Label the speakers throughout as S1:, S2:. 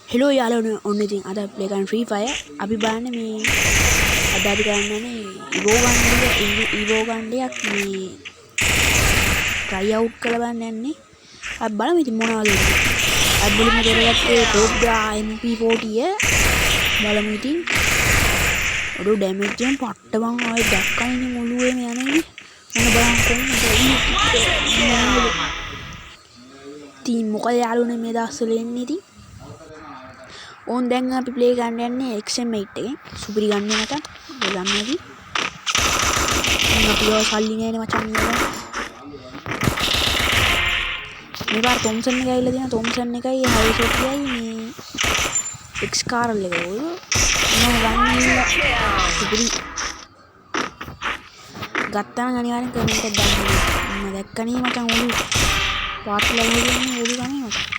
S1: Hello යාළුවනේ ඔන්න ඉතින් අද ප්ලේ කරන ෆ්‍රී ෆයර් අපි බලන්න මේ අද අපි ගන්නනේ ඉවෝ ගණ්ඩයක් මේ try out කරලා බලන්න යන්නේ අපි බලමු ඉතින් මොනවද අපි මුලින්ම කරගත්තේ Cobra MP40 බලමු ඉතින් ඔඩු ඩැමේජ් එකෙන් පට්ට බං ආයේ දැක්කනේ මුළුවේම යන්නේ මොන බලන්න කොහොමද ඉතින් මොකද යාළුවනේ මේ දවස්වල එන්නේ ඉතින් ඕන් දැන් අපි ප්ලේ ගන්න යන්නේ XM8 එකෙන් සුපිරි ගන්න නැත ගන්න ඇති අපි සල්ලි නෑනේ මචං මේ පාර තොම්සන් එක ඇවිල්ලා තියෙනවා තොම්සන් එකයි හයිසොට්ටයි මේ X කාරල් එක ඔය මම ගන්න සුපිරි ගත්තා නම් අනිවාර්යෙන් කමෙන්ට් එකක් දාන්න මම දැක්කනේ මචං ඔලු පාට්ලා වගේ ඔලු ගන්නේ මචං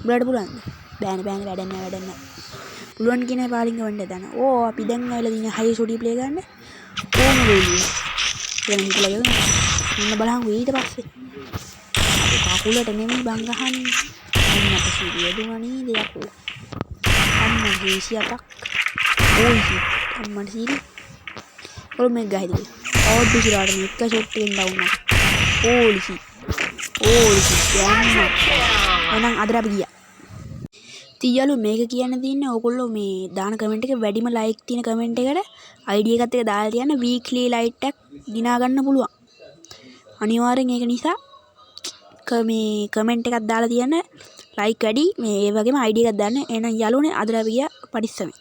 S1: බ්ලඩ් පුළුවන් බෑනේ වැඩන්න පුළුවන් කියන පාලින්ග වන්න දන්න ඕ අපි දැන් ඇවිල්ලා තියෙන හයි සොඩි ප්ලේ ගන්න ඕම වෙලිය දැන් හිතලා ගන්න ඉන්න බලහන් ඊට පස්සේ කකුලට නෙමෙයි බං ගහන්නේ අන්න අපේ සියදුමනේ දෙයක්ෝ අන්න ගේසියටක් ඕයි අම්මට සීරි ඔලු මේ ගහයිද අවුට් දිශාට මේක ෂොට් එකෙන් ඩවුන් එක ඕලිසි එහෙනම් අද අපි ගියා. තියලු මේක කියන්න තියෙන්නේ ඕගොල්ලෝ මේ දාන කමෙන්ට් එක වැඩිම ලයික් තියෙන කමෙන්ට් එකට ID එකත් එක්ක දාලා තියන්න වීක්ලි ලයිට් එකක් දිනා ගන්න පුළුවන්. අනිවාර්යෙන් ඒක නිසා මේ කමෙන්ට් එකක් දාලා තියන්න ලයික් වැඩි මේ ඒ වගේම ID එකක් දාන්න. එහෙනම් යාළුවනේ අද අපි ගියා පරිස්සමෙන්.